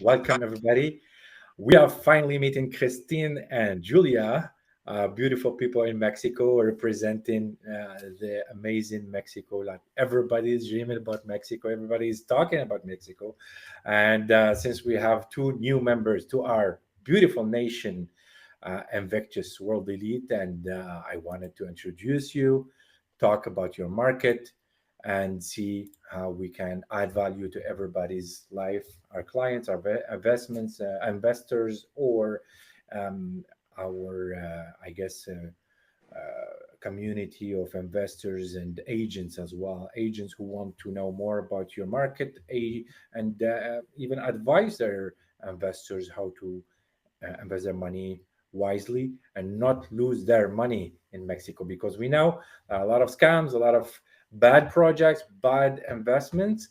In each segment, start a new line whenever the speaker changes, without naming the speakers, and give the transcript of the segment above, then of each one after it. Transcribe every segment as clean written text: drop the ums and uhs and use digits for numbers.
Welcome, everybody. We are finally meeting Christine and Julia, beautiful people in Mexico, representing the amazing Mexico. Like everybody's dreaming about Mexico, everybody's talking about Mexico. And since we have two new members to our beautiful nation, INVICTUS World Elite, and I wanted to introduce you, talk about your market, and see how we can add value to everybody's life, our clients, our investments, investors, or um, our, I guess, community of investors and agents as well. Agents who want to know more about your market, and even advise their investors how to invest their money wisely and not lose their money in Mexico, because we know a lot of scams, a lot of bad projects, bad investments,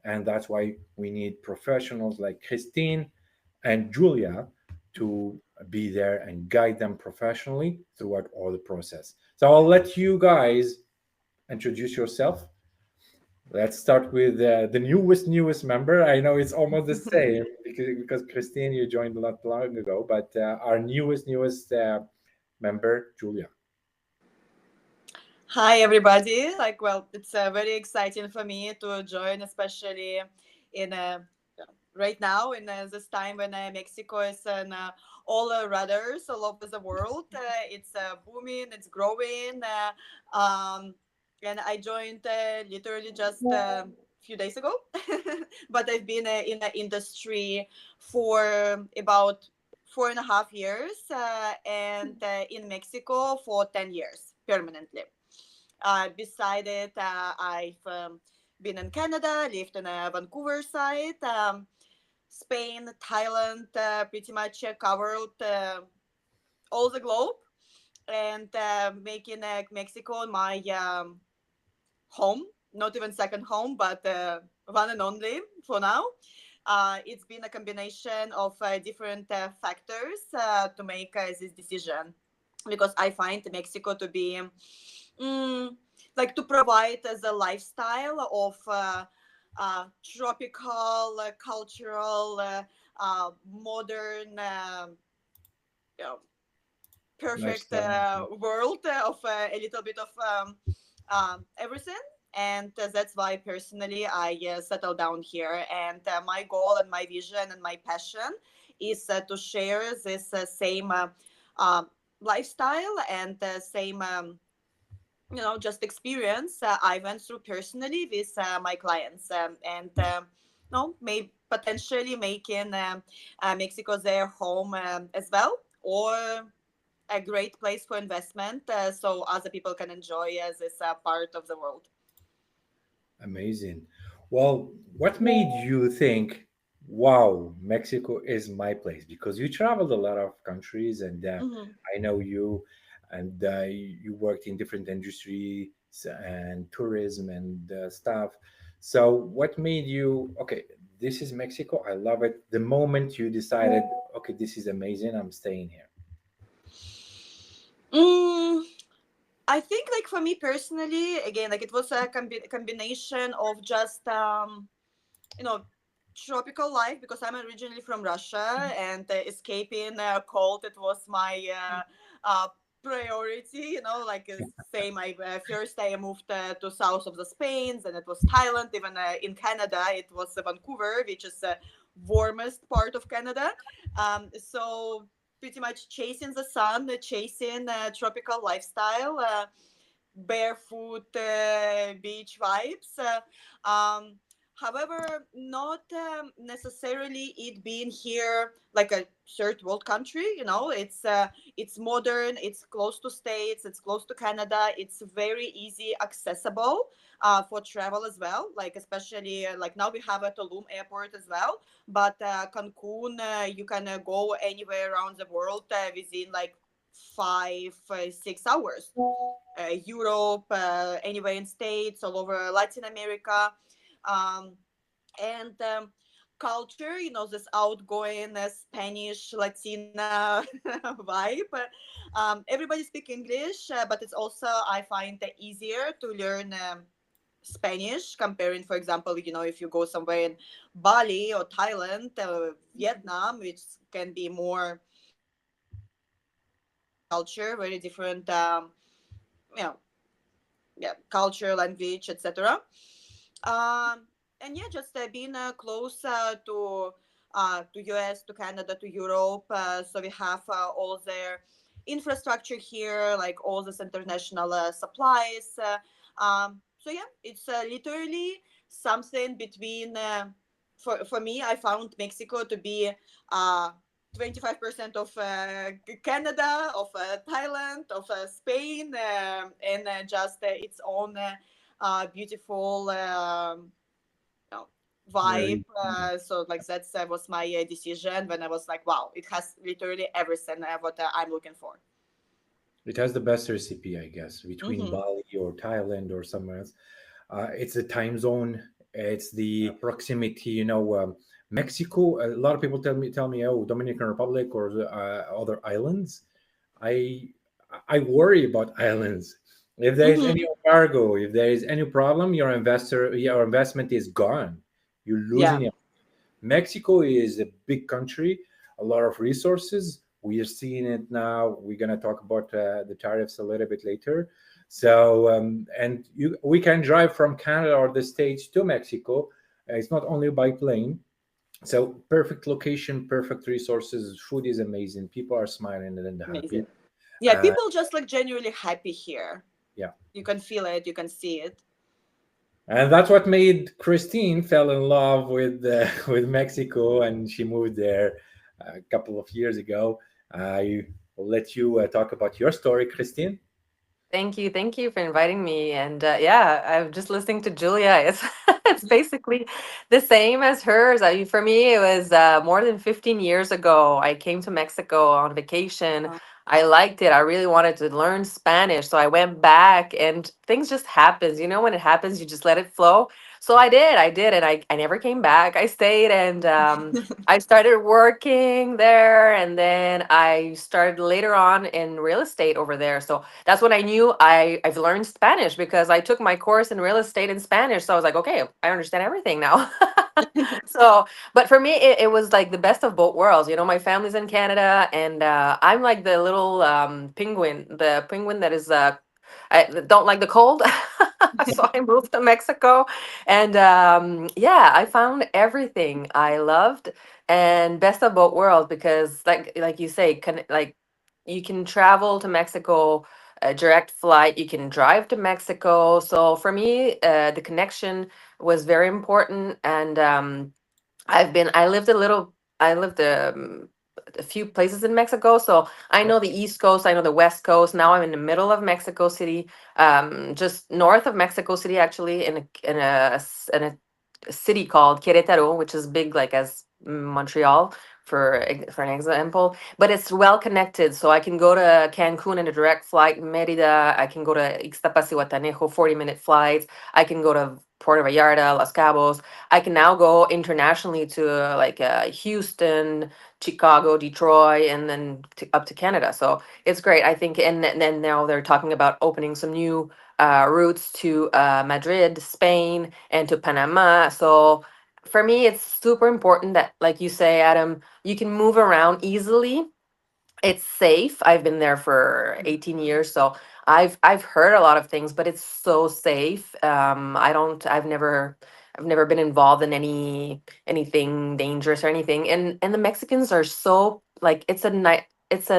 and that's why we need professionals like Christine and Julia to be there and guide them professionally throughout all the process. So I'll let you guys introduce yourself. Let's start with the newest member. I know it's almost the same because Christine, you joined a lot long ago, but our newest member, Julia.
Hi, everybody. It's very exciting for me to join, especially in right now in this time when Mexico is in all radars all over the world. It's booming, it's growing, and I joined literally just a few days ago, but I've been in the industry for about 4.5 years, and in Mexico for 10 years permanently. Beside it, I've been in Canada, lived in Vancouver side, Spain, Thailand, pretty much covered all the globe, and making Mexico my home, not even second home, but one and only for now. It's been a combination of different factors to make this decision, because I find Mexico to be mm, like to provide as a lifestyle of tropical, cultural, modern, you know, perfect
Lifestyle.
world of a little bit of everything. And that's why personally I settled down here. And my goal and my vision and my passion is to share this same uh, lifestyle and same just experience I went through personally with my clients, and no, may potentially making Mexico their home as well, or a great place for investment, so other people can enjoy this part of the world.
Amazing. Well, what made you think, wow, Mexico is my place? Because you traveled a lot of countries, and
Hmm.
I know you, and you worked in different industries and tourism and stuff. So, what made you, okay, this is Mexico. I love it. The moment you decided, okay, this is amazing, I'm staying here.
mm, I think, like, for me personally, again, like, it was a combination of just you know tropical life, because I'm originally from Russia, and escaping cold, it was my priority. Like, same. I first I moved to south of the Spain, and it was Thailand. Even in Canada, it was Vancouver, which is the warmest part of Canada. So pretty much chasing the sun, chasing tropical lifestyle, barefoot beach vibes. However, not necessarily it being here like a third world country. It's modern, it's close to states, it's close to Canada, it's very easy accessible for travel as well. Like, especially like now we have a Tulum airport as well, but Cancun, you can go anywhere around the world within like 5 6 hours. Europe, anywhere in states, all over Latin America, um, and culture. This outgoing Spanish Latina vibe. Everybody speak English, but it's also, I find, easier to learn Spanish, comparing, for example, if you go somewhere in Bali or Thailand, Vietnam, which can be more culture, very different, you know, yeah, culture, language, etc. And yeah, just being close to US, to Canada, to Europe. So we have all their infrastructure here, like all this international supplies. So yeah, it's literally something between. For me, I found Mexico to be 25% of Canada, of Thailand, of Spain, and just its own beautiful you know, vibe.
Very.
So like that was my decision when I was like, wow, it has literally everything what I'm looking for.
It has the best recipe, I guess, between
Hmm.
Bali or Thailand or somewhere else. It's the time zone. It's the proximity. Mexico. A lot of people tell me, oh, Dominican Republic or other islands. I I worry about islands. If there is any
Hmm.
embargo, if there is any problem, your investment is gone. You're
Yeah,
losing it. Mexico is a big country, a lot of resources. We are seeing it now. We're gonna talk about the tariffs a little bit later. So, and we can drive from Canada or the States to Mexico. It's not only by plane. So perfect location, perfect resources. Food is amazing. People are smiling and happy.
amazing. Yeah,
Uh,
people just like genuinely happy here.
yeah,
You can feel it, you can see it.
and that's what made Christine fell in love with with Mexico, and she moved there a couple of years ago. I will let you talk about your story, Christine.
Thank you for inviting me. And yeah, I'm just listening to Julia. It's it's basically the same as hers. For me, it was more than 15 years ago. I came to Mexico on vacation. I liked it. I really wanted to learn Spanish, so I went back, and things just happens. You know, when it happens, you just let it flow. So I did, and I never came back. I stayed, and I started working there, and then I started later on in real estate over there. So that's when I knew I've learned Spanish because I took my course in real estate in Spanish. So I was like, okay, I understand everything now. So, but for me, it was like the best of both worlds. You know, my family's in Canada, and I'm like the little penguin, the penguin that is I don't like the cold. So I moved to Mexico, and yeah, I found everything I loved, and best of both worlds because, like you say, like you can travel to Mexico, a direct flight. You can drive to Mexico. So for me, the connection was very important, and I lived a few places in Mexico, so I know the East Coast, I know the West Coast. Now I'm in the middle of Mexico City, just north of Mexico City, actually, in a city called Querétaro, which is big, like as Montreal, for an example. But it's well connected, so I can go to Cancun in a direct flight, Merida. I can go to Ixtapas y Guatanejo, 40-minute flights. I can go to Puerto Vallarta, Los Cabos. I can now go internationally to like Houston, Chicago, Detroit, and then up to Canada. So it's great. I think, and then now they're talking about opening some new routes to Madrid, Spain, and to Panama. So for me, it's super important that, like you say, Adam, you can move around easily. It's safe. I've been there for 18 years, so I've heard a lot of things, but it's so safe. I don't. I've never been involved in anything dangerous or anything. And the Mexicans are so like it's a it's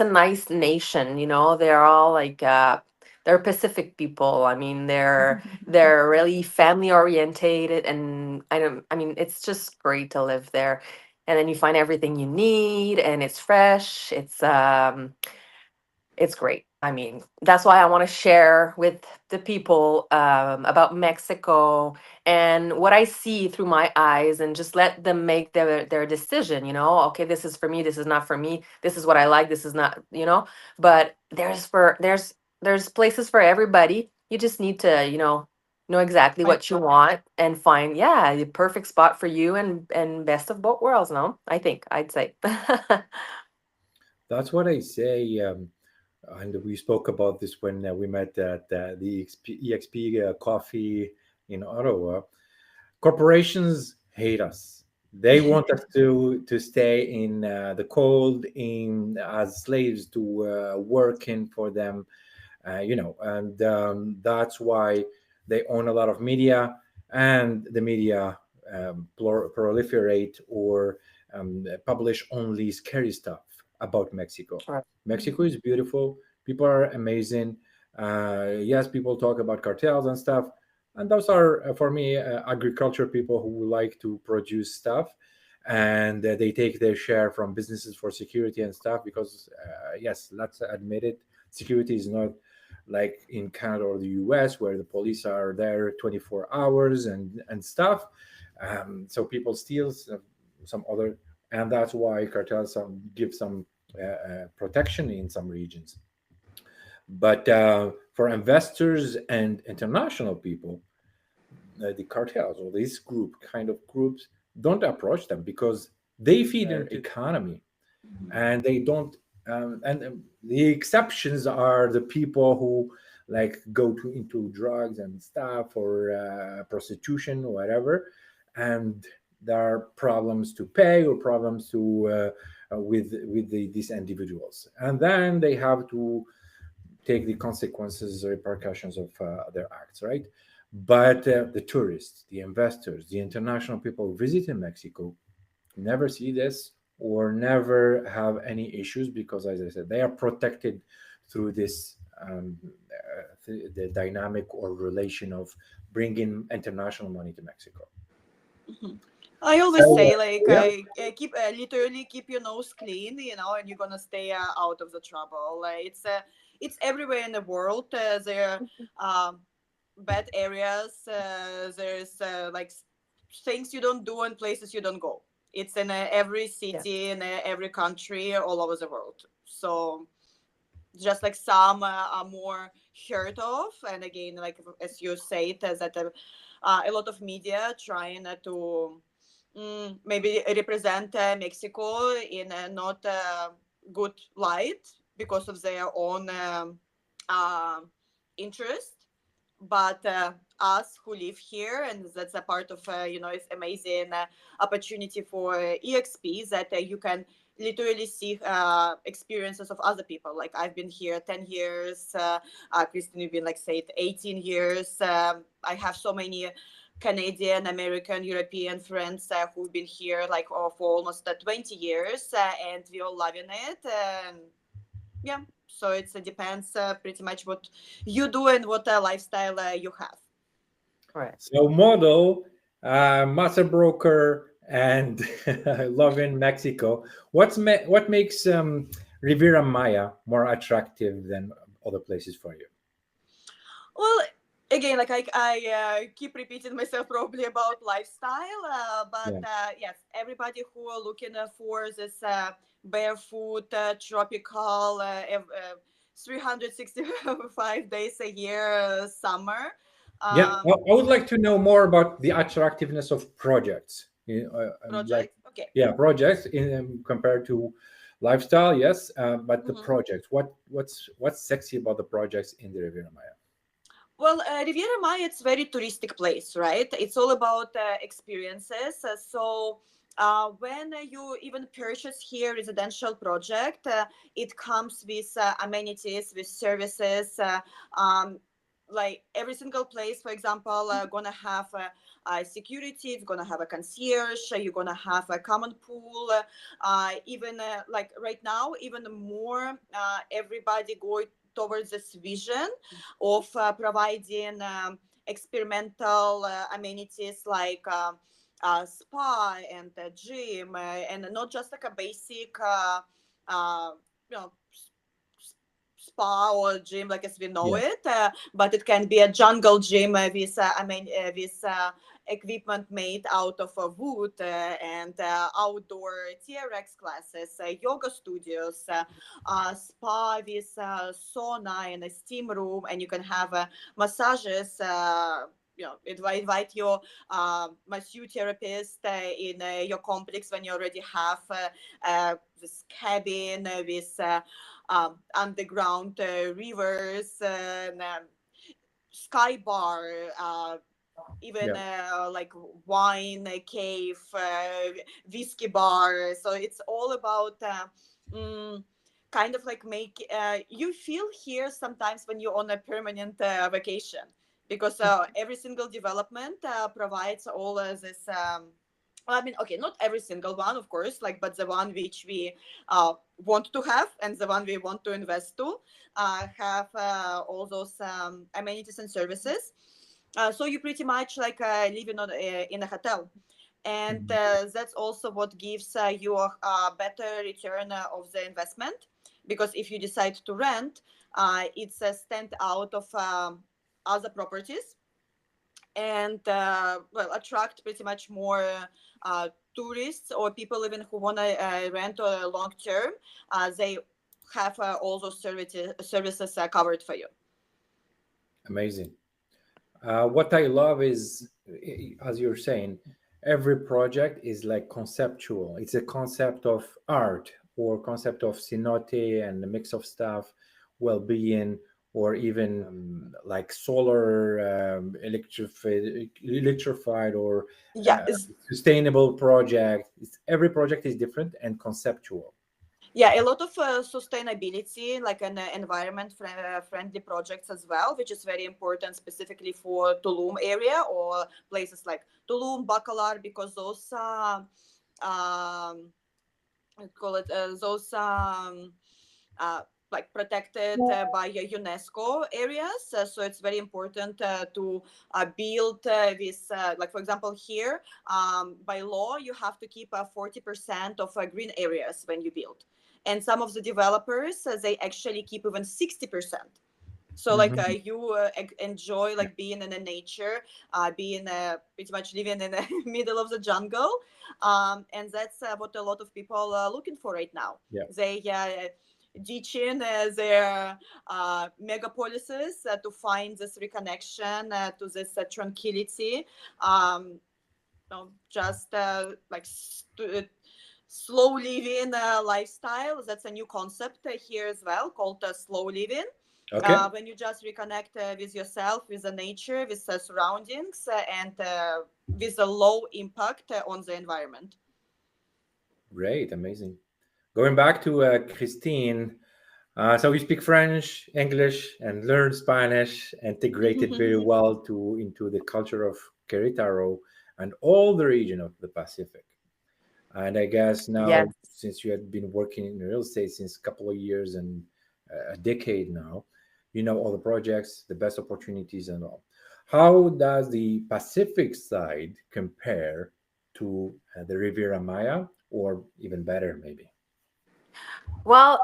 a nice nation, you know. They're all like they're Pacific people. I mean, they're really family orientated, and I mean, it's just great to live there. And then you find everything you need, and it's fresh. It's great. I mean, that's why I want to share with the people about Mexico and what I see through my eyes, and just let them make their decision. You know, okay, this is for me. This is not for me. This is what I like. This is not. You know, but there's places for everybody. You just need to know exactly
Find
what you
your
want and find, yeah, the perfect spot for you, and best of both worlds. No, I think I'd say.
That's what I say. and we spoke about this when we met at the EXP coffee in Ottawa. Corporations hate us. They want us to stay in the cold, in as slaves, to working for them, and that's why they own a lot of media, and the media proliferate or publish only scary stuff about Mexico.
Right.
Mexico is beautiful. People are amazing. Yes, people talk about cartels and stuff, and those are for me agriculture people who like to produce stuff, and they take their share from businesses for security and stuff. Because yes, let's admit it, security is not like in Canada or the US, where the police are there 24 hours and stuff. So people steal some other, and that's why cartels give some protection in some regions. But for investors and international people, the cartels or this group kind of groups don't approach them because they feed their economy, and they don't. And the exceptions are the people who like go to into drugs and stuff, or prostitution or whatever, and there are problems to pay or problems to these individuals, and then they have to take the consequences, the repercussions of their acts, right? But the tourists, the investors, the international people who visit in Mexico never see this or never have any issues because, as I said, they are protected through this the dynamic or relation of bringing international money to Mexico.
Mhm. I always
So,
say, like,
yeah,
keep literally keep your nose clean, and you're gonna stay out of the trouble. It's everywhere in the world. There are bad areas. There's like things you don't do and places you don't go. It's in every
Yes.
city, in every country, all over the world. So just like some are more heard of, and again, like as you say, it is that a lot of media trying to maybe represent Mexico in a not good light because of their own uh, interest. But us who live here, and that's a part of it's amazing opportunity for EXP, that you can literally see experiences of other people. Like I've been here 10 years, Christine, you've been like say 18 years. I have so many Canadian, American, European friends who've been here like for almost 20 years, and we all loving it. Yeah, so it depends pretty much what you do and what lifestyle you have.
Right.
so model, master broker, and love in Mexico. What makes Riviera Maya more attractive than other places for you?
Well, again, like I keep repeating myself probably about lifestyle, but
Yeah.
yes, everybody who are looking for this barefoot, tropical, 365 days a year summer.
Yeah,
Um,
I would like to know more about the attractiveness of projects. Like,
Project, okay.
yeah, projects in compared to lifestyle, yes, but the
Mhm.
projects. What's sexy about the projects in the Riviera Maya?
Well, Riviera Maya, it's very touristic place, right? It's all about experiences. When you even purchase here residential project, it comes with amenities, with services. Like every single place, for example, gonna have security. It's gonna have a concierge. You're gonna have a common pool. Even like right now, even more everybody going towards this vision of providing experimental amenities like spa and a gym, and not just like a basic uh, you know spa or gym like as we know
Yeah,
it, but it can be a jungle gym with with equipment made out of wood, and outdoor TRX classes, yoga studios, spa with sauna and a steam room, and you can have massages. Invite your masseur therapist in your complex when you already have this cabin with underground rivers and sky bar, even
Yeah.
like wine cave, whiskey bar. So it's all about mm, kind of like make you feel here sometimes when you're on a permanent vacation, because every single development provides all this. I mean, okay, not every single one, of course, like, but the one which we want to have and the one we want to invest to have all those amenities and services. So you pretty much like living in a hotel, and
Mhm.
that's also what gives you a better return of the investment, because if you decide to rent, it's a stand out of other properties, and well, attract pretty much more tourists or people even who want to rent long term. They have all those services covered for you.
Amazing. What I love is, as you're saying, every project is like conceptual. It's a concept of art or concept of cenote and a mix of stuff, well-being, or even like solar electrified or
Yeah,
uh, sustainable project. Every project is different and conceptual.
yeah, a lot of sustainability, like an environment friendly projects as well, which is very important specifically for Tulum area or places like Tulum, Bacalar, because those I call it those uh, like protected by UNESCO areas. So it's very important to build this, like for example here, by law you have to keep 40% of green areas when you build, and some of the developers they actually keep even 60%. So like
Hmm.
you enjoy like being in the nature, being pretty much living in the middle of the jungle, and that's what a lot of people are looking for right now.
Yeah.
They ditching their megapolises to find this reconnection to this tranquility, just like slow living lifestyle. That's a new concept here as well, called slow living,
Okay.
when you just reconnect with yourself, with the nature, with the surroundings, and with a low impact on the environment.
Great. Amazing. Going back to Christine. So we speak French, English, and learn Spanish, integrated very well to into the culture of Querétaro and all the region of the Pacific. And I guess now,
Yes.
since you had been working in real estate since a couple of years and a decade now, you know all the projects, the best opportunities, and all. How does the Pacific side compare to the Riviera Maya, or even better, maybe?
Well,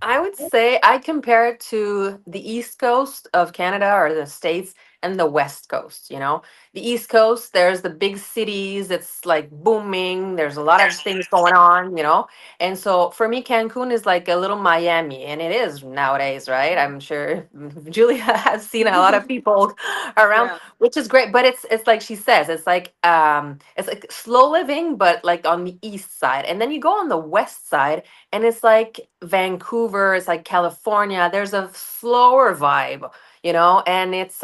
I would say I compare it to the East Coast of Canada or the States and the West Coast. The East Coast, there's the big cities, it's like booming, there's a lot of things going on. And so for me, Cancun is like a little Miami, and it is nowadays, right? I'm sure Julia has seen a lot of people around,
Yeah.
which is great, but it's like she says, it's like slow living, but like on the east side. And then you go on the west side and it's like Vancouver, it's like California. There's a slower vibe, and it's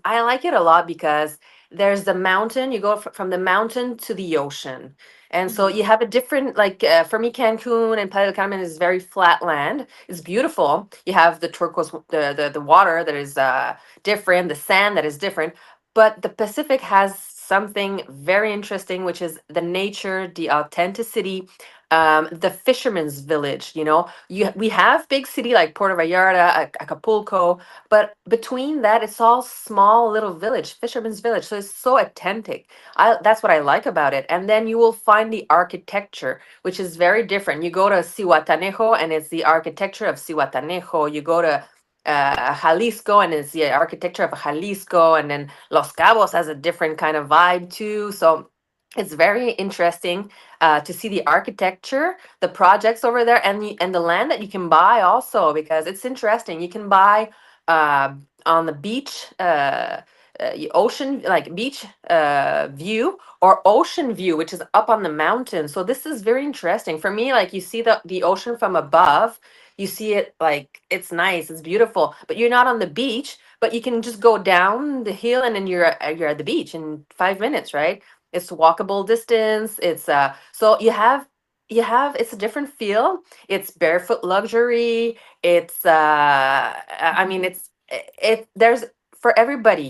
I like it a lot because there's the mountain. You go from the mountain to the ocean. And so
Mhm.
you have a different, like for me, Cancun and Playa del Carmen is very flat land. It's beautiful. You have the turquoise, the water that is different, the sand that is different. But the Pacific has something very interesting, which is the nature, the authenticity, the fisherman's village. We have big city like Puerto Vallarta, Acapulco, but between that it's all small little village, fisherman's village, so it's so authentic. That's what I like about it. And then you will find the architecture, which is very different. You go to Cihuatanejo and it's the architecture of Cihuatanejo. You go to Jalisco and it's the architecture of Jalisco, and then Los Cabos has a different kind of vibe too. So it's very interesting to see the architecture, the projects over there, and the land that you can buy also, because it's interesting. You can buy on the beach. ocean, like beach view, or ocean view, which is up on the mountain. So this is very interesting for me. Like, you see the ocean from above, you see it, like, it's nice, it's beautiful, but you're not on the beach. But you can just go down the hill, and then you're at the beach in 5 minutes, right? It's walkable distance. It's so you have it's a different feel. It's barefoot luxury. It's I mean, it there's for everybody,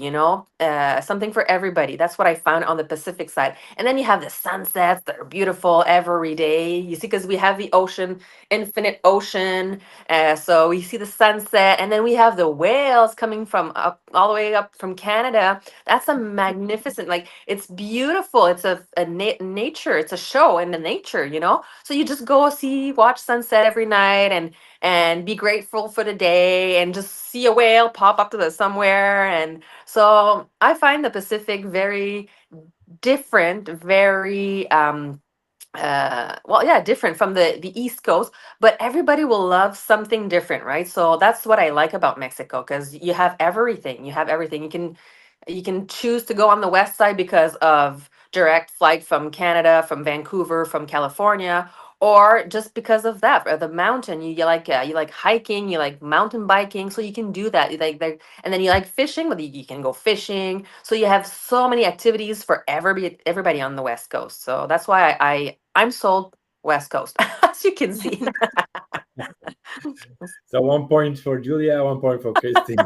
something for everybody. That's what I found on the Pacific side. And then you have the sunsets that are beautiful every day. You see, because we have the ocean, infinite ocean. So we see the sunset, and then we have the whales coming from up all the way up from Canada. That's a magnificent, like, it's beautiful. It's nature. It's a show in the nature. So you just go watch sunset every night, and be grateful for the day, and just see a whale pop up to the somewhere. And so I find the Pacific very different, very well, yeah, different from the East Coast, but everybody will love something different, right? So that's what I like about Mexico, because you have everything. You can choose to go on the west side because of direct flight from Canada, from Vancouver, from California, or just because of that, or the mountain. You like hiking, you like mountain biking, so you can do that. You and then you like fishing, but you can go fishing. So you have so many activities for everybody on the West Coast. So that's why I'm sold West Coast, as you can see.
So 1 point for Julia, 1 point for Christine.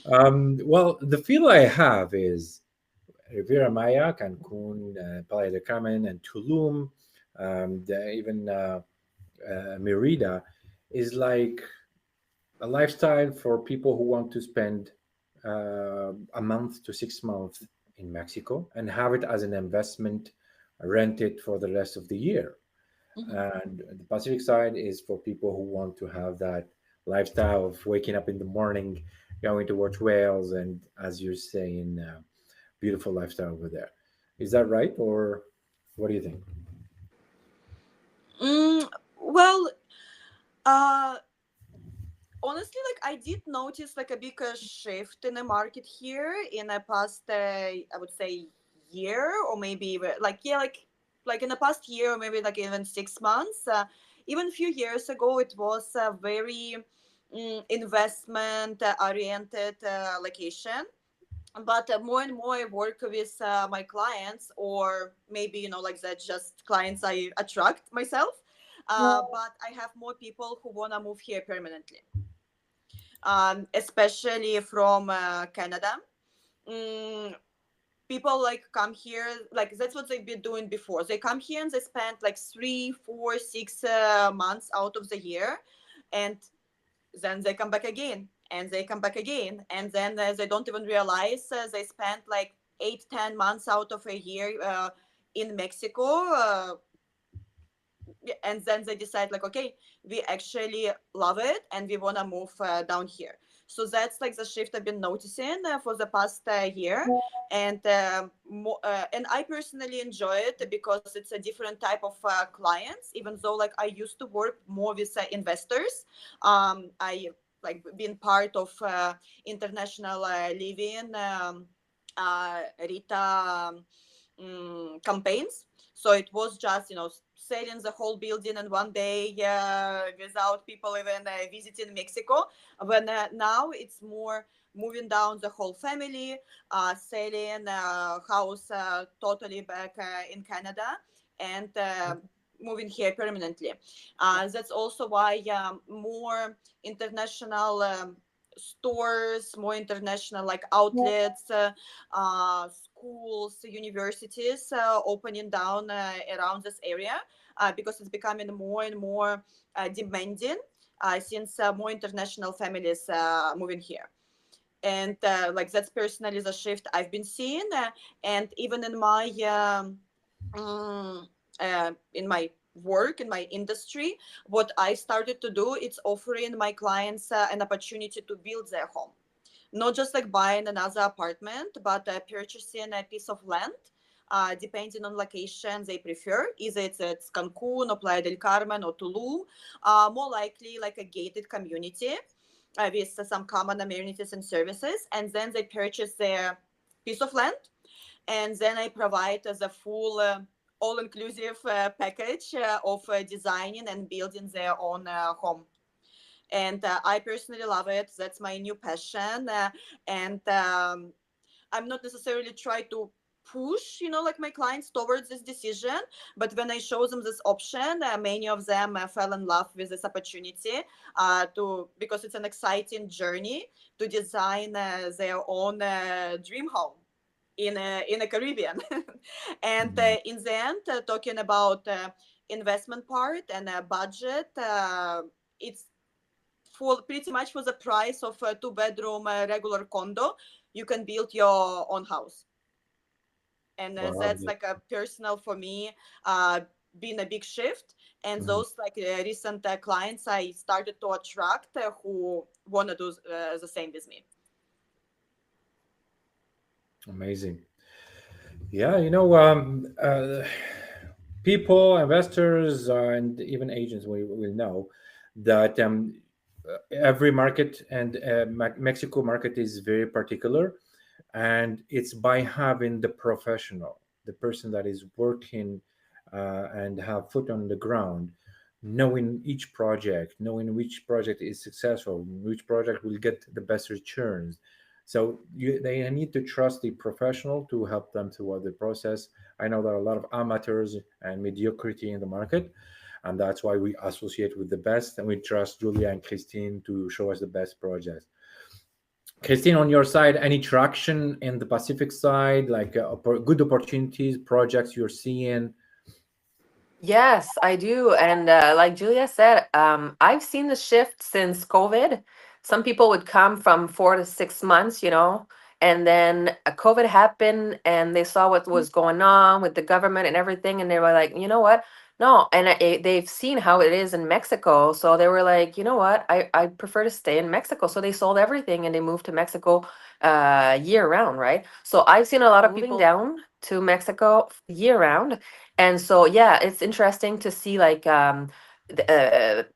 Well, the feel I have is Riviera Maya, Cancun, Playa del Carmen, and Tulum, even Merida, is like a lifestyle for people who want to spend a month to 6 months in Mexico and have it as an investment, rent it for the rest of the year. And the Pacific side is for people who want to have that lifestyle of waking up in the morning, going to watch whales, and as you're saying, beautiful lifestyle over there. Is that right, or what do you think?
Well, uh, honestly, like, I did notice like a bigger shift in the market here in the past, I would say, year, or maybe even like, yeah, like in the past year, or maybe like even 6 months. Even a few years ago, it was a very investment oriented location. But more and more I work with my clients, or maybe, like that, just clients I attract myself. But I have more people who want to move here permanently, especially from Canada. Mm, People like come here, like that's what they've been doing before. They come here and they spend like 3, 4, 6 months out of the year, and then they come back again, and they come back again, and then they don't even realize they spent like 8, 10 months out of a year in Mexico. And then they decide like, okay, we actually love it and we want to move down here. So that's like the shift I've been noticing for the past year. And I personally enjoy it because it's a different type of clients. Even though like I used to work more with investors, I like been part of international living, Rita campaigns. So it was just, selling the whole building in one day without people even visiting Mexico. When now it's more moving down the whole family, selling house totally back in Canada, and moving here permanently. That's also why more international stores, more international like outlets, schools, universities opening down around this area, because it's becoming more and more demanding, since more international families moving here. And like that's personally the shift I've been seeing, and even um, in my work, in my industry, what I started to do, it's offering my clients an opportunity to build their home, not just like buying another apartment, but purchasing a piece of land, depending on location they prefer. Either it's Cancun or Playa del Carmen or Tulum, more likely like a gated community, with some common amenities and services, and then they purchase their piece of land, and then I provide as a full all-inclusive package of designing and building their own home. And I personally love it. That's my new passion, and I'm not necessarily try to push, like my clients towards this decision, but when I show them this option, many of them fell in love with this opportunity, to because it's an exciting journey to design their own dream home in a Caribbean. And
Mhm.
in the end, talking about investment part and budget, it's for pretty much for the price of a two-bedroom regular condo, you can build your own house. And
Wow.
that's like a personal for me, uh, been a big shift. And
Mhm.
those like recent clients I started to attract who want to do the same with me.
Amazing. Yeah, people, investors, and even agents will know that every market and Mexico market is very particular, and it's by having the professional, the person that is working and have foot on the ground, knowing each project, knowing which project is successful, which project will get the best returns. So they need to trust the professional to help them throughout the process. I know there are a lot of amateurs and mediocrity in the market, and that's why we associate with the best, and we trust Julia and Christine to show us the best projects. Christine, on your side, any traction in the Pacific side, like good opportunities, projects you're seeing?
Yes, I do. And like Julia said, I've seen the shift since COVID. Some people would come from 4 to 6 months, and then COVID happened and they saw what was going on with the government and everything. And they were like, you know what? No. And they've seen how it is in Mexico. So they were like, you know what? I prefer to stay in Mexico. So they sold everything and they moved to Mexico year round, right? So I've seen a lot of people down to Mexico year round. And so, yeah, it's interesting to see like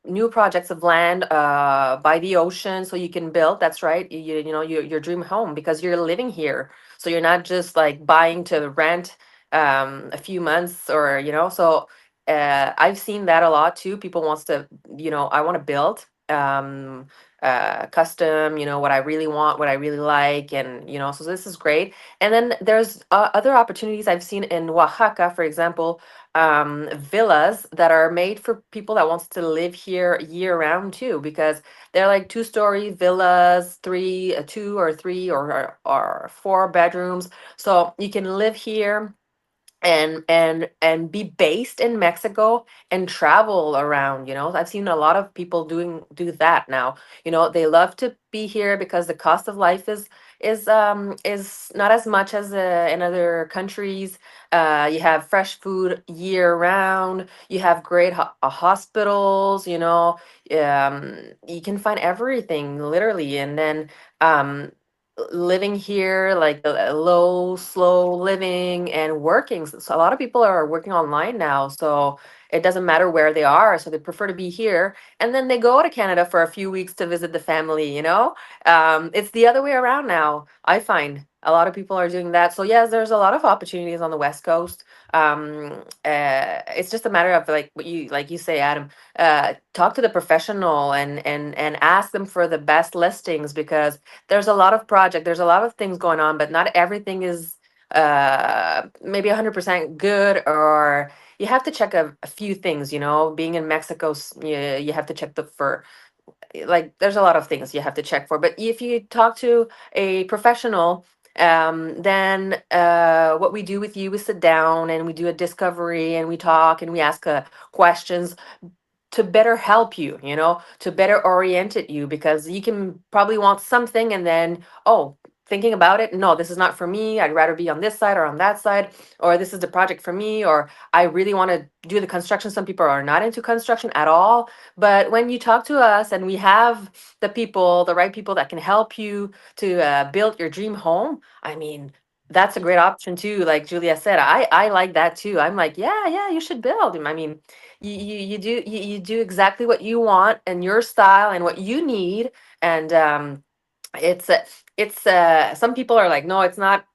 new projects of land by the ocean, so you can build. That's right, your dream home because you're living here, so you're not just like buying to rent a few months or So I've seen that a lot too. People wants to, I want to build custom, what I really want, what I really like, and so this is great. And then there's other opportunities I've seen in Oaxaca, for example, villas that are made for people that wants to live here year round too, because they're like 2-story villas, three, 2 or 3 or 4 bedrooms. So you can live here and be based in Mexico and travel around. I've seen a lot of people do that now. They love to be here because the cost of life is not as much as in other countries. You have fresh food year round. You have great hospitals. You can find everything literally, and then living here, like a low, slow living and working. So a lot of people are working online now, so it doesn't matter where they are. So they prefer to be here, and then they go to Canada for a few weeks to visit the family. It's the other way around now. I find a lot of people are doing that. So yes, there's a lot of opportunities on the West Coast. It's just a matter of like you say, Adam. Talk to the professional and ask them for the best listings, because there's a lot of there's a lot of things going on, but not everything is maybe 100% good, or you have to check a few things. Being in Mexico, you have to check the for like there's a lot of things you have to check for. But if you talk to a professional, then what we do with you is sit down and we do a discovery and we talk and we ask questions to better help you, to better orient it you, because you can probably want something and then, oh, thinking about it, no, this is not for me. I'd rather be on this side or on that side, or this is the project for me, or I really want to do the construction. Some people are not into construction at all. But when you talk to us and we have the right people that can help you to build your dream home, I mean, that's a great option too. Like Julia said, I like that too. I'm like, yeah, yeah, you should build. I mean, you do exactly what you want and your style and what you need, And it's some people are like, no, it's not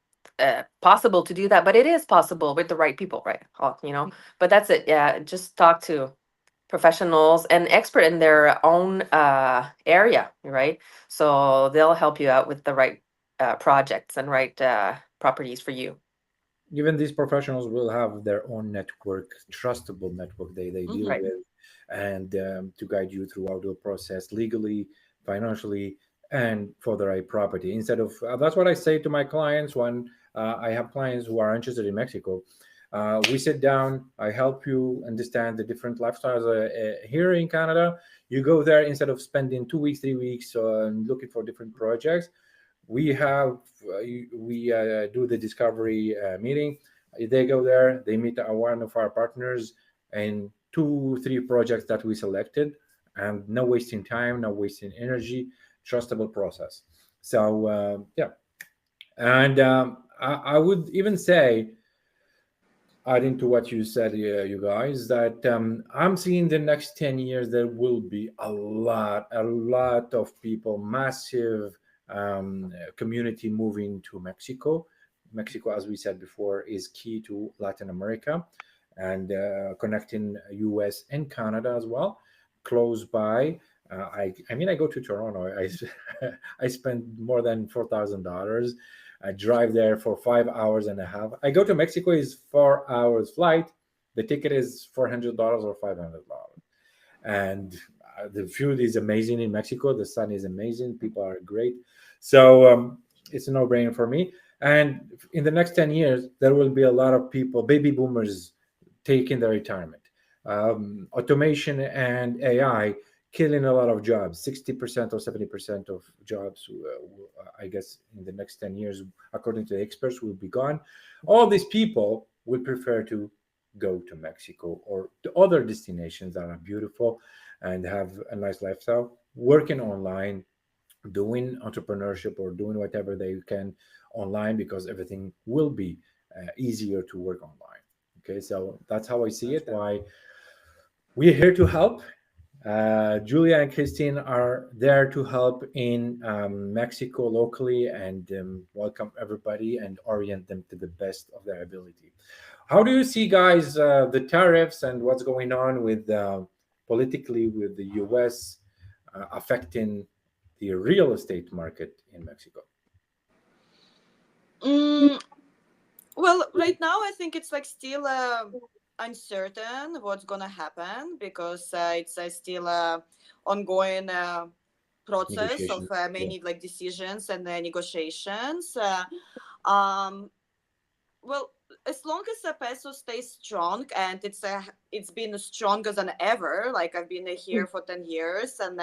possible to do that, but it is possible with the right people, right? But that's it. Yeah, just talk to professionals and expert in their own area, right? So they'll help you out with the right projects and right properties for you.
Even these professionals will have their own network, trustable network they deal
Right.
with, and to guide you throughout the process legally, financially, and for the right property. Instead of that's what I say to my clients when I have clients who are interested in Mexico. We sit down, I help you understand the different lifestyles here in Canada. You go there instead of spending 2 weeks, 3 weeks looking for different projects. We have we do the discovery meeting. They go there, they meet one of our partners, and 2 3 projects that we selected, and no wasting time, no wasting energy, trustable process. So yeah. And I would even say, adding to what you said, you guys, that I'm seeing the next 10 years there will be a lot of people, massive community moving to Mexico. Mexico, as we said before, is key to Latin America and connecting US and Canada as well, close by. I mean, I go to Toronto. I spend more than $4,000. I drive there for 5 hours and a half. I go to Mexico is 4 hours flight. The ticket is $400 or $500, and the food is amazing in Mexico. The sun is amazing. People are great. So it's a no-brainer for me. And in the next 10 years, there will be a lot of people, baby boomers, taking their retirement. Automation and AI killing a lot of jobs. 60% or 70% of jobs, I guess, in the next 10 years, according to the experts, will be gone. All these people will prefer to go to Mexico or to other destinations that are beautiful and have a nice lifestyle, working online, doing entrepreneurship or doing whatever they can online, because everything will be easier to work online. Okay, so that's how I see it. Why we're here to help. Julia and Christine are there to help in Mexico locally and welcome everybody and orient them to the best of their ability. How do you see, guys, the tariffs and what's going on with politically with the U.S. Affecting the real estate market in Mexico?
Mm, well, right now I think it's like still uncertain what's gonna happen because it's still ongoing process of
Negotiation. Yeah.
many like decisions and negotiations. Um, well, as long as the peso stays strong, and it's been stronger than ever. Like I've been here for 10 years, and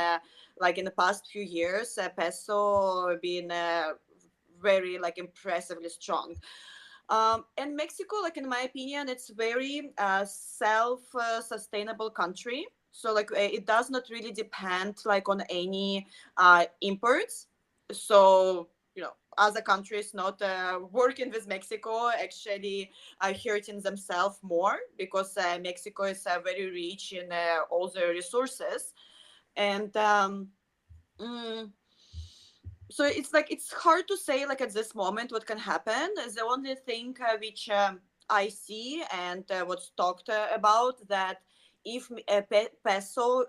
like in the past few years, peso been very like impressively strong. And Mexico, like in my opinion, it's very self-sustainable country. So like it does not really depend like on any imports. So other countries not working with Mexico actually are hurting themselves more because Mexico is very rich in all the resources. And mm, so it's like it's hard to say like at this moment what can happen. The only thing which I see and what's talked about, that if peso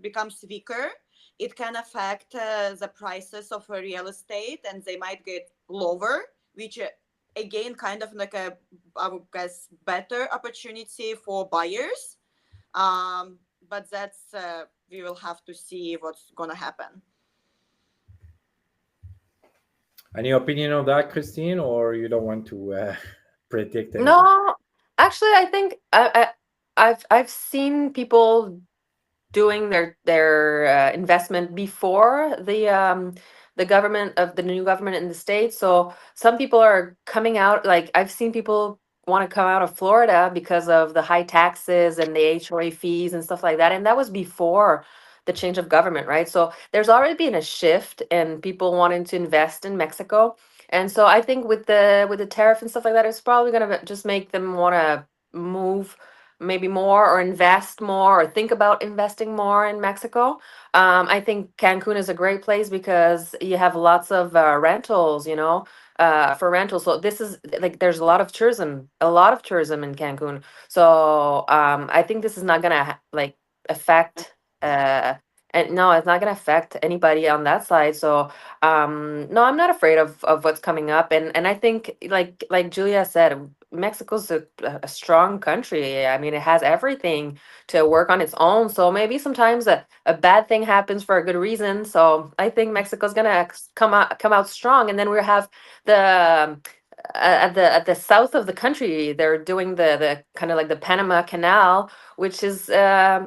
becomes weaker, it can affect the prices of real estate and they might get lower, which again kind of like a, I would guess, better opportunity for buyers. But that's we will have to see what's gonna happen.
Any opinion on that, Christine, or you don't want to predict anything?
No, actually, I think I've seen people doing their investment before the government of the new government in the states. So some people are coming out. Like I've seen people want to come out of Florida because of the high taxes and the HOA fees and stuff like that. And that was before the change of government, right? So there's already been a shift in people wanting to invest in Mexico. And so I think with the tariff and stuff like that, it's probably gonna just make them want to move maybe more or invest more or think about investing more in Mexico, I think Cancun is a great place because you have lots of rentals, for rentals. So this is like there's a lot of tourism in Cancun. So I think this is not gonna like affect. And no, it's not gonna affect anybody on that side. So no, I'm not afraid of what's coming up, and I think like Julia said, Mexico's a strong country. I mean, it has everything to work on its own. So maybe sometimes a bad thing happens for a good reason. So I think Mexico's gonna come out strong, and then we have the at the south of the country, they're doing the kind of like the Panama Canal, which is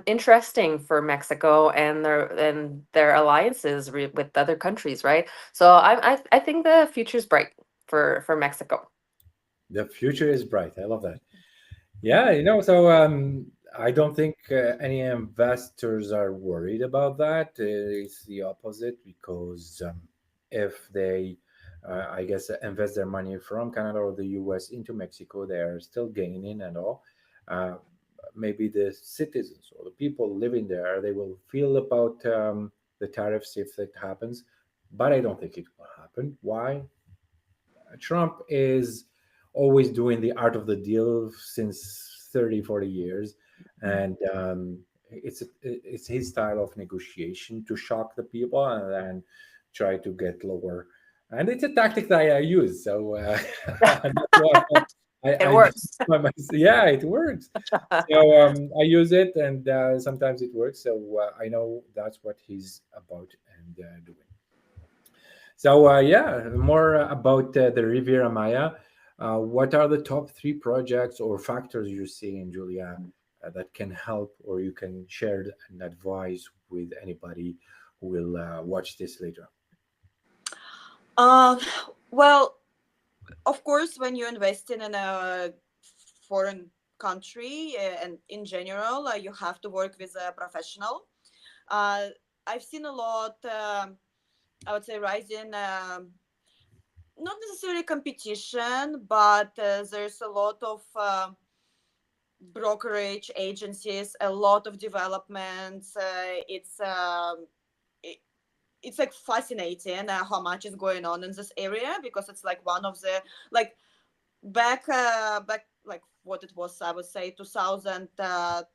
interesting for Mexico and their alliances with other countries, right? So I think the future's bright for Mexico.
The future is bright. I love that. Yeah, I don't think any investors are worried about that. It's the opposite because if they, I guess, invest their money from Canada or the US into Mexico, they are still gaining and all. Uh, Maybe the citizens or the people living there, they will feel about the tariffs if it happens, but I don't think it will happen. Why? Trump is always doing the art of the deal since 30, 40 years. And it's his style of negotiation to shock the people and then try to get lower. And it's a tactic that I use. So that's why
It
I
works.
yeah, it works. So I use it and sometimes it works. So I know that's what he's about and doing. So yeah, more about the Riviera Maya. What are the top three projects or factors you're seeing, Julia, that can help or you can share an advice with anybody who will watch this later?
Um, well, of course, when you're investing in a foreign country and in general, you have to work with a professional. Uh, I've seen a lot, I would say, rising, not necessarily competition, but there's a lot of brokerage agencies, a lot of developments. It, it's like fascinating how much is going on in this area because it's like one of the like back like what it was, I would say 2010,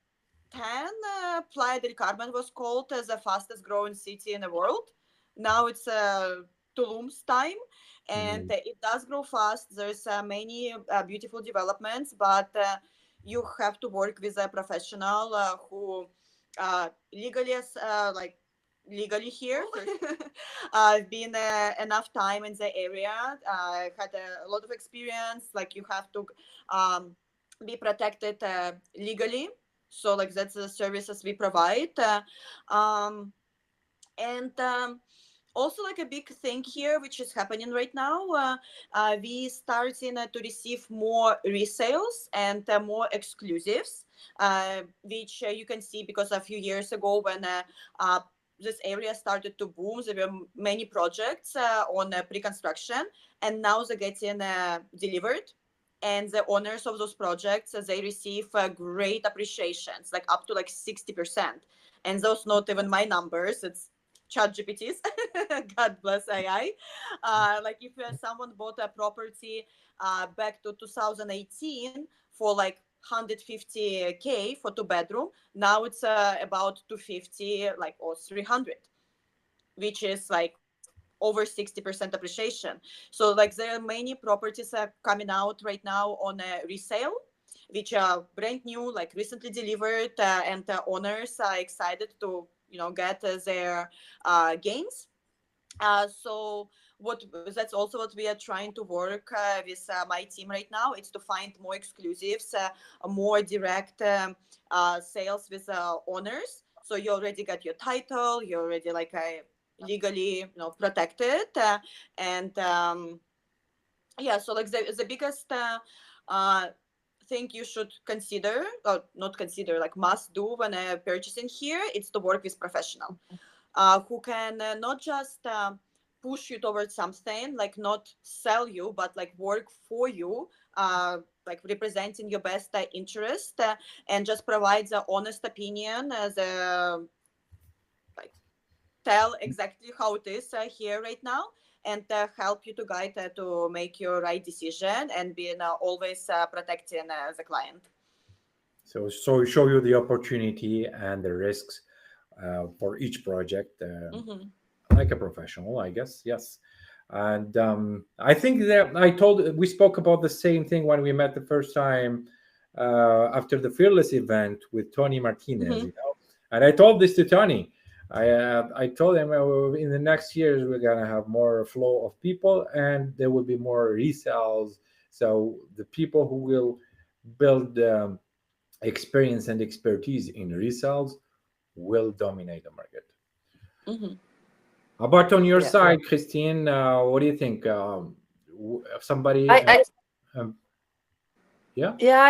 Playa del Carmen was called as the fastest growing city in the world. Now it's Tulum's time, and
Mhm.
it does grow fast. There's many beautiful developments, but you have to work with a professional who legally like legally here. I've been enough time in the area. I had a lot of experience. Like you have to um, be protected legally. So like that's the services we provide. Um, and Also like a big thing here which is happening right now, we starting to receive more resales and more exclusives, which you can see because a few years ago when this area started to boom, there were many projects on pre-construction, and now they're getting delivered, and the owners of those projects they receive great appreciations, like up to like 60%. And those not even my numbers, it's chat GPTs. God bless AI. Like if someone bought a property back to 2018 for like 150K for 2 bedroom, now it's about 250 like or 300, which is like over 60% appreciation. So like there are many properties coming out right now on a resale, which are brand new, like recently delivered, and the owners are excited to get their gains. So what that's also what we are trying to work with my team right now. It's to find more exclusives, more direct sales with owners. So you already got your title, you're already like legally protected, and yeah. So like the biggest uh, thing you should consider, or not consider, like must do when purchasing here, it's to work with professional who can not just push you towards something, like not sell you, but like work for you, like representing your best interest, and just provide the honest opinion, the like tell exactly how it is here right now, and help you to guide to make your right decision, and being always protecting the client.
So show you the opportunity and the risks for each project,
Mm-hmm.
like a professional, I guess. Yes. And I think that we spoke about the same thing when we met the first time after the Fearless event with Tony Martinez,
Mm-hmm.
you know. And I told this to Tony. I told him in the next years we're gonna have more flow of people and there will be more resales. So the people who will build experience and expertise in resales will dominate the market.
Mm-hmm.
How about on your
Yeah.
side, Christine? What do you think? Somebody,
I
um, yeah,
Yeah,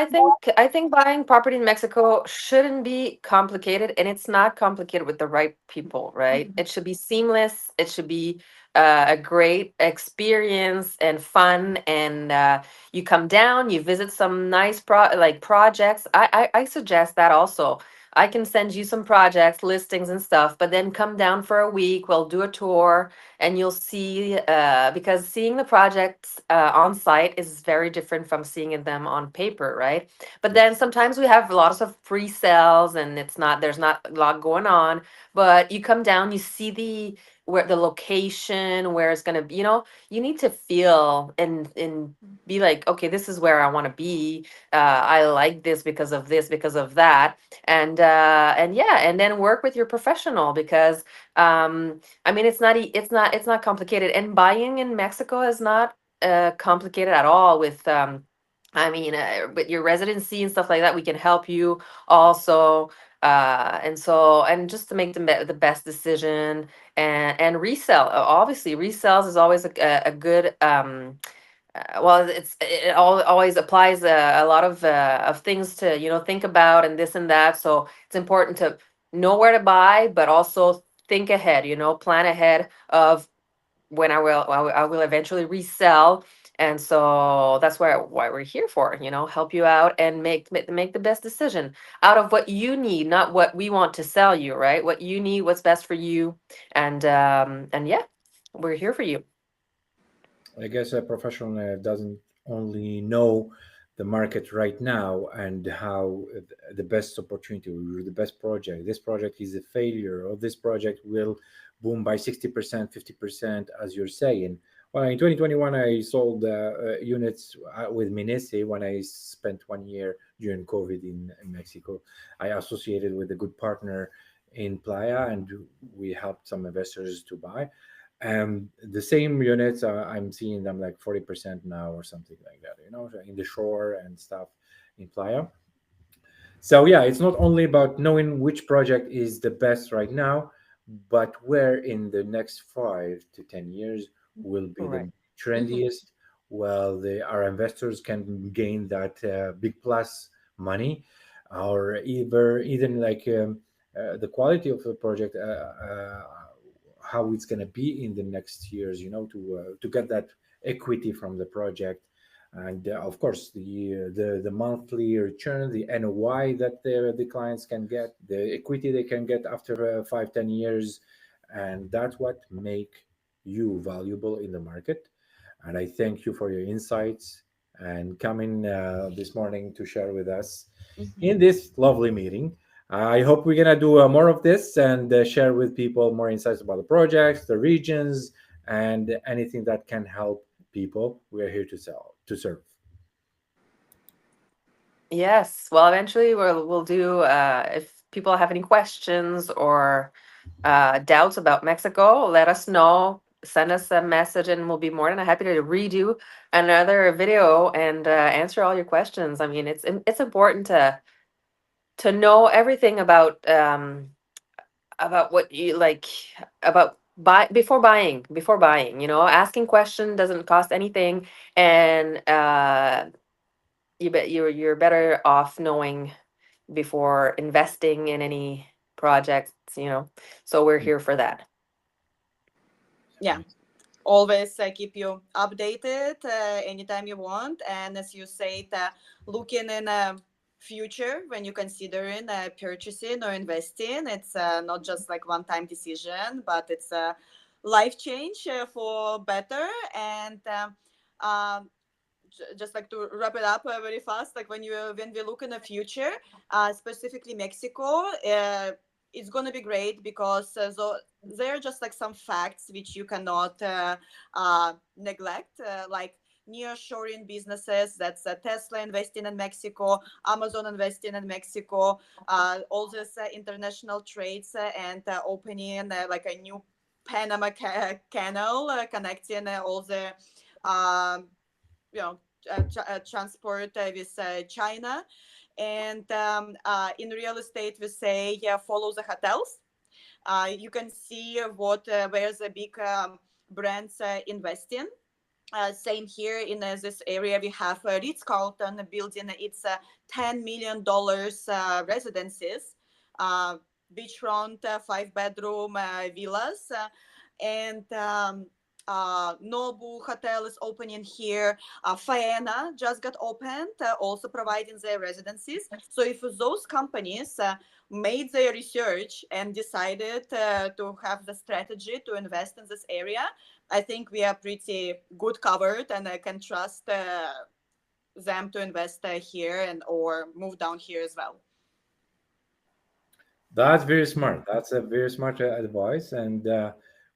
I think buying property in Mexico shouldn't be complicated, and it's not complicated with the right people, right?
Mm-hmm.
It should be seamless. It should be a great experience and fun, and you come down, you visit some nice projects. I suggest that also. I can send you some projects, listings, and stuff, but then come down for a week. We'll do a tour and you'll see because seeing the projects on site is very different from seeing them on paper, right? But then
yes,
sometimes we have lots of pre-sales and there's not a lot going on, but you come down, you see the location where it's going to be, you need to feel and be like, okay, this is where I want to be. I like this because of that. And yeah, and then work with your professional because I mean, it's not complicated, and buying in Mexico is not complicated at all. I mean, with your residency and stuff like that, we can help you also. And just to make the best decision and resell. Obviously, resales is always a good. Well, always applies a lot of things to think about and this and that. So it's important to know where to buy, but also think ahead. Plan ahead of when I will eventually resell. And so that's why we're here for. Help you out and make the best decision out of what you need, not what we want to sell you, right? What you need, what's best for you, and yeah, we're here for you.
I guess a professional doesn't only know the market right now and how the best opportunity or the best project. This project is a failure, or this project will boom by 60%, 50%, as you're saying. Well, in 2021, I sold units with Minese when I spent 1 year during COVID in Mexico. I associated with a good partner in Playa, and we helped some investors to buy. The same units, I'm seeing them like 40% now or something like that, in the shore and stuff in Playa. So yeah, it's not only about knowing which project is the best right now, but where in the next 5 to 10 years will be the
Right.
Mm-hmm.
trendiest. Well, our investors can gain that big plus money, or even like the quality of the project, how it's going to be in the next years. To get that equity from the project, and of course the monthly return, the NOI that the clients can get, the equity they can get after 5 10 years, and that's what make you valuable in the market. And I thank you for your insights and coming this morning to share with us
Mm-hmm.
in this lovely meeting. I hope we're gonna do more of this and share with people more insights about the projects, the regions, and anything that can help people. We're here to serve.
Yes. Well, eventually we'll do if people have any questions or doubts about Mexico, let us know. Send us a message and we'll be more than happy to redo another video and answer all your questions. I mean, it's important to know everything about what you like about before buying. Asking question doesn't cost anything, and you're better off knowing before investing in any projects. So we're here for that.
Yeah. always keep you updated anytime you want. And as you said, looking in a future when you're considering purchasing or investing, it's not just like one-time decision, but it's a life change for better. And um, just like to wrap it up very fast, like when we look in the future, specifically Mexico, it's going to be great because there are just like some facts which you cannot neglect, like nearshoring businesses. That's Tesla investing in Mexico, Amazon investing in Mexico, all this international trades and opening like a new Panama Canal, connecting all the um, you know transport with China. And in real estate, we say follow the hotels. You can see where the big brands invest in. Same here in this area, we have Ritz-Carlton building its $10 million residences, uh, beachfront 5-bedroom villas, and Nobu Hotel is opening here. Faena just got opened, also providing their residencies. So if those companies made their research and decided to have the strategy to invest in this area, I think we are pretty good covered, and I can trust them to invest here and or move down here as well.
That's very smart. That's a very smart advice. And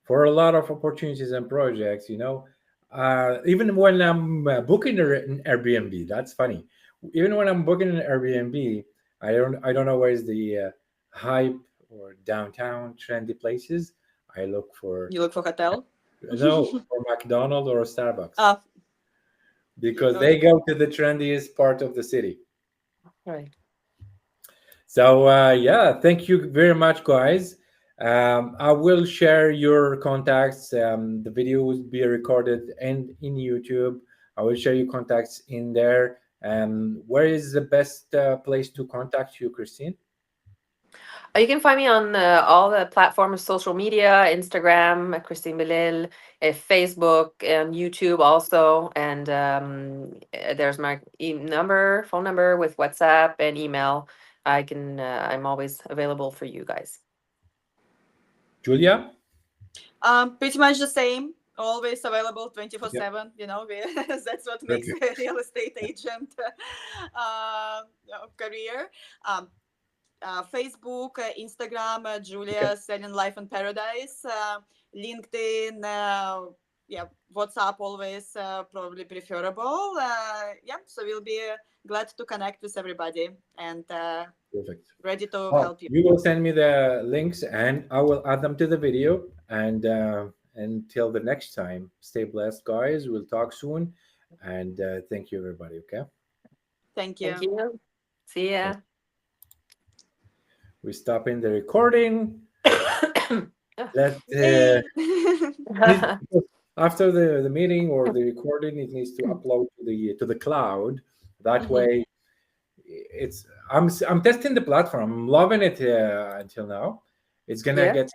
for a lot of opportunities and projects, even when I'm booking an Airbnb, that's funny. Even when I'm booking an Airbnb, I don't know where's the hype or downtown trendy places. I look for
You look for hotel?
no for McDonald's or Starbucks
uh,
because
good.
they go to the trendiest part of the city.
Right.
So yeah, thank you very much, guys. I will share your contacts. The video will be recorded and in YouTube. I will share your contacts in there. Where is the best place to contact you, Christine?
You can find me on all the platforms, social media, Instagram, Christine Belil, Facebook, and YouTube also. And there's my phone number with WhatsApp and email. I'm always available for you guys.
Julia?
Pretty much the same. Always available
Yeah.
24/7. That's what makes
Perfect.
a real estate agent career. Um, Facebook, Instagram,
Okay.
Julia Selling Life in Paradise, LinkedIn, yeah, WhatsApp always probably preferable. Yeah, so we'll be glad to connect with everybody and
Perfect.
ready to
Oh,
help you.
you will send me the links and I will add them to the video. And until the next time, stay blessed, guys. We'll talk soon. And thank you, everybody. Okay.
Thank
Thank
you.
you. See ya.
We're stopping the recording. Let
Yay.
after the meeting or the recording, it needs to upload to the cloud. That
Mhm.
way, I'm testing the platform. I'm loving it until now. It's gonna
Yeah.
get